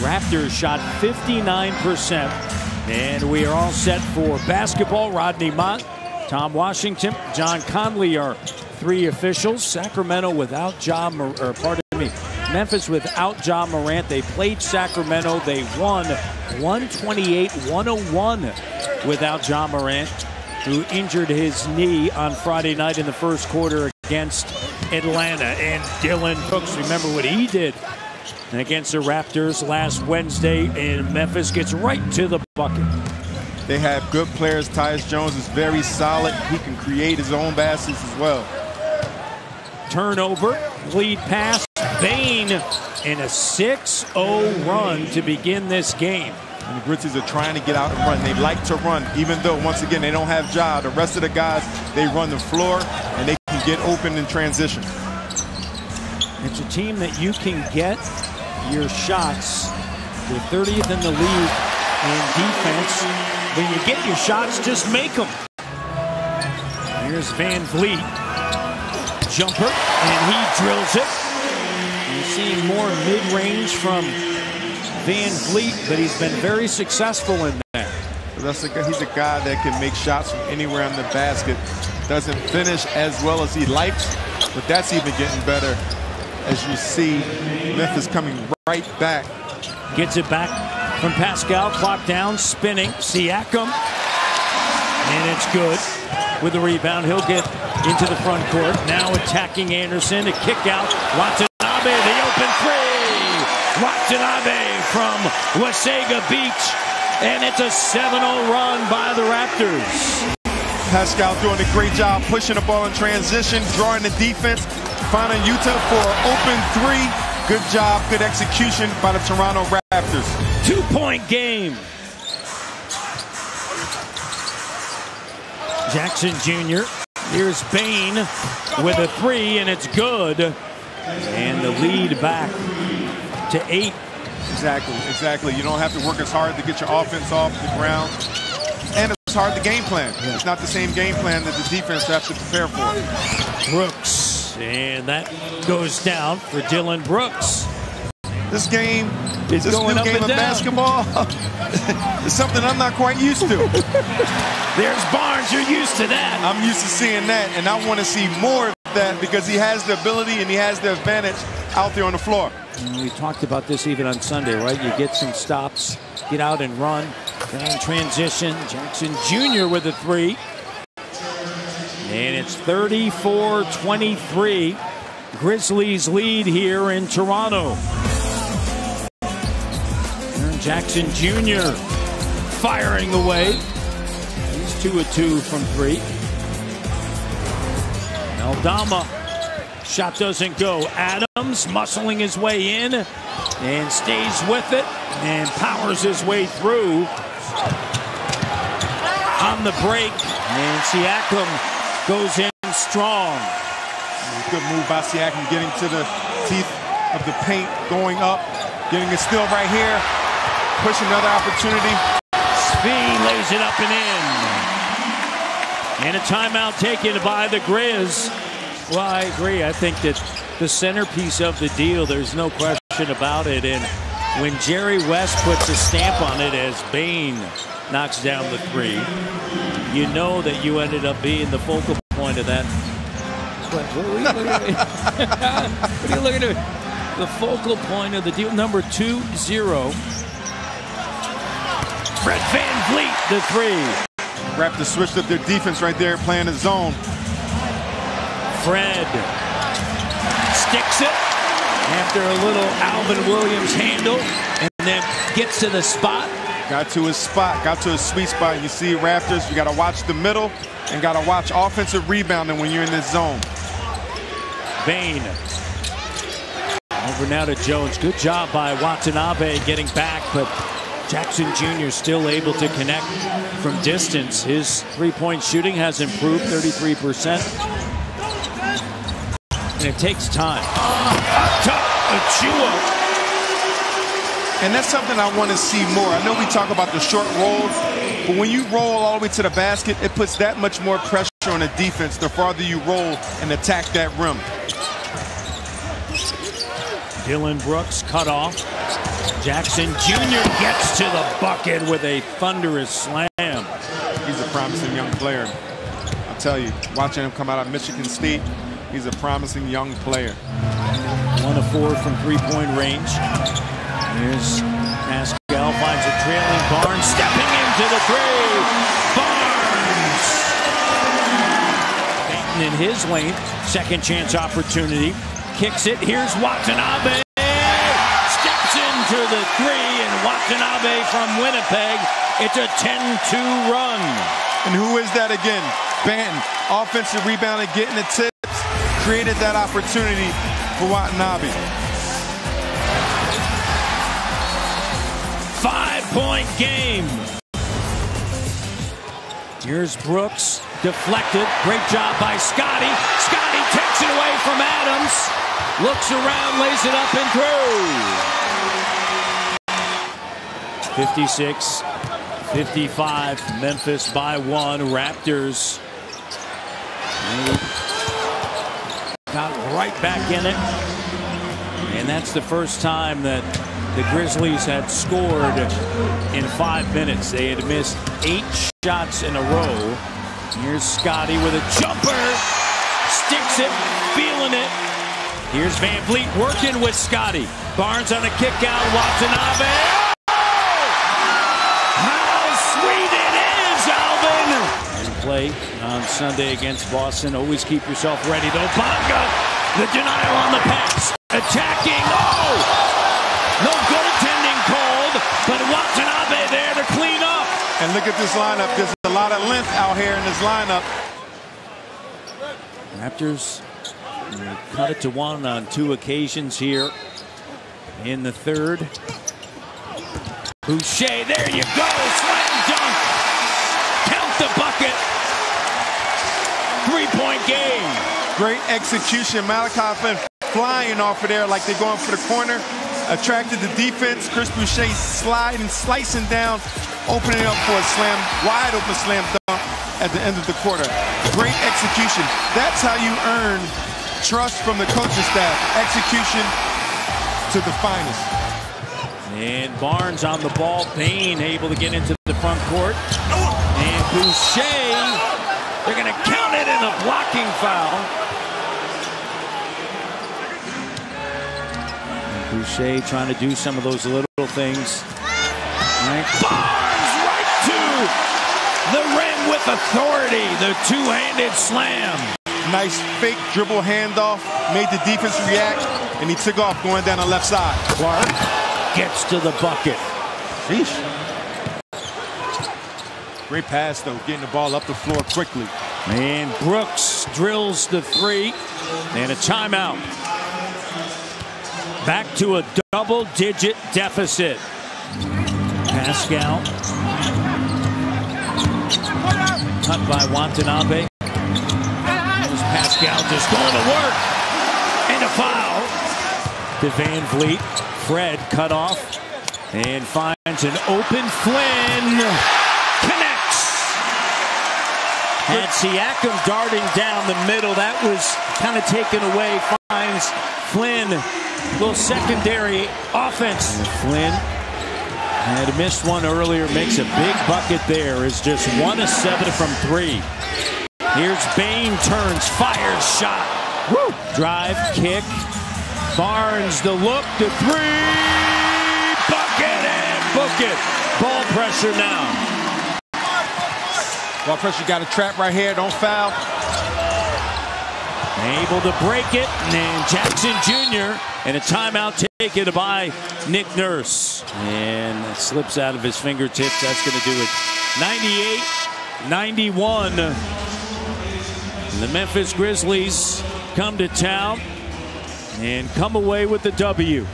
Raptors shot 59%. And we are all set for basketball. Rodney Mott, Tom Washington, John Conley are three officials. Sacramento without Memphis without Ja Morant. They played Sacramento. They won 128-101 without Ja Morant, who injured his knee on Friday night in the first quarter against Atlanta. And Dillon Brooks, remember what he did against the Raptors last Wednesday, and Memphis gets right to the bucket. They have good players. Tyus Jones is very solid. He can create his own baskets as well. Turnover, lead pass, Bane, and a 6-0 run to begin this game. And the Grizzlies are trying to get out and run. They like to run, even though, once again, they don't have Ja. The rest of the guys, they run the floor, and they can get open in transition. It's a team that you can get your shots. They're 30th in the league in defense. When you get your shots, just make them. Here's Van Vliet. Jumper, and he drills it. You're seeing more mid-range from Van Vliet, but he's been very successful in that. He's a guy that can make shots from anywhere on the basket. Doesn't finish as well as he likes, but that's even getting better. As you see, Memphis coming right back. Gets it back from Pascal. Clock down, spinning. Siakam. And it's good. With the rebound, he'll get into the front court. Now attacking Anderson. A kick out. Watanabe, the open three. Watanabe from Wasaga Beach. And it's a 7-0 run by the Raptors. Pascal doing a great job pushing the ball in transition, drawing the defense, finding Utah for an open three. Good job, good execution by the Toronto Raptors. 2-point game. Jackson Jr. Here's Bane with a three, and it's good. And the lead back to 8. Exactly. You don't have to work as hard to get your offense off the ground. And it's hard to game plan. Yeah. It's not the same game plan that the defense has to prepare for. Brooks, and that goes down for Dillon Brooks. This game, this new game of basketball, is something I'm not quite used to. There's Barnes, you're used to that. I'm used to seeing that, and I want to see more of that because he has the ability and he has the advantage out there on the floor. We talked about this even on Sunday, right? You get some stops, get out and run, then transition. Jackson Jr. with a three. And it's 34-23. Grizzlies lead here in Toronto. Jackson Jr. firing away. He's 2 of 2 from 3. Aldama. Shot doesn't go. Adams muscling his way in and stays with it and powers his way through. On the break, and Siakam goes in strong. Good move by Siakam, getting to the teeth of the paint, going up, getting a steal right here. Push another opportunity. Spee lays it up and in. And a timeout taken by the Grizz. Well, I agree. I think that the centerpiece of the deal, there's no question about it. And when Jerry West puts a stamp on it as Bane knocks down the three, you know that you ended up being the focal point of that. What are you looking at? What are you looking at? The focal point of the deal. Number 2-0. Fred VanVleet, the three. Raptors switched up their defense right there, playing the zone. Fred sticks it after a little Alvin Williams handle and then gets to the spot. Got to his spot, got to his sweet spot. You see Raptors, you got to watch the middle and got to watch offensive rebounding when you're in this zone. Bane. Over now to Jones. Good job by Watanabe getting back, but Jackson Jr. still able to connect from distance. His three-point shooting has improved 33%. And it takes time. And that's something I want to see more. I know we talk about the short rolls, but when you roll all the way to the basket, it puts that much more pressure on the defense the farther you roll and attack that rim. Dillon Brooks cut off. Jackson Jr. gets to the bucket with a thunderous slam. He's a promising young player. I'll tell you, watching him come out of Michigan State, he's a promising young player. 1 of 4 from three-point range. Here's Pascal, finds a trailing Barnes, stepping into the three. Barnes! Payton in his lane, second chance opportunity. Kicks it, here's Watanabe. Steps into the three, and Watanabe from Winnipeg. It's a 10-2 run. And who is that again? Banton, offensive rebound and getting the tips. Created that opportunity for Watanabe. 5-point game. Here's Brooks, deflected. Great job by Scotty. Scotty takes it away from Adams. Looks around, lays it up and through. 56-55. Memphis by 1. Raptors got right back in it. And that's the first time that the Grizzlies had scored in 5 minutes. They had missed 8 shots in a row. Here's Scotty with a jumper. Sticks it, feeling it. Here's Van Vliet working with Scotty. Barnes on a kick out. Watanabe. Oh! How sweet it is, Alvin! And play on Sunday against Boston. Always keep yourself ready, though. Bonga, the denial on the pass. Attacking. Oh! No goaltending called, but Watanabe there to clean up. And look at this lineup. There's a lot of length out here in this lineup. Raptors cut it to 1 on 2 occasions here in the third. Boucher, there you go, slam dunk. Count the bucket. 3-point game. Great execution. Malachi been flying off of there like they're going for the corner. Attracted the defense. Chris Boucher sliding, slicing down, opening up for a slam, wide open slam dunk at the end of the quarter. Great execution. That's how you earn trust from the coaching staff. Execution to the finest. And Barnes on the ball. Bain able to get into the front court. And Boucher, they're going to count it in a blocking foul. Boucher trying to do some of those little things. Right. Barnes right to the rim with authority. The two-handed slam. Nice fake dribble handoff. Made the defense react, and he took off going down the left side. Clark gets to the bucket. Sheesh. Great pass, though. Getting the ball up the floor quickly. And Brooks drills the three. And a timeout. Back to a double-digit deficit. Pascal. Cut by Watanabe. There's Pascal just going to work. And a foul. To Van Vliet. Fred cut off. And finds an open Flynn. Connects. And Siakam darting down the middle. That was kind of taken away. Finds Flynn. Little secondary offense. And Flynn had missed one earlier. Makes a big bucket there. Is just 1 of 7 from 3. Here's Bain, turns, fires, shot. Woo! Drive, kick. Barnes, the look, the three. Bucket and book it. Ball pressure now. Ball pressure, got a trap right here. Don't foul. Able to break it, and Jackson Jr. and a timeout taken by Nick Nurse. And it slips out of his fingertips. That's going to do it. 98-91. The Memphis Grizzlies come to town and come away with the W.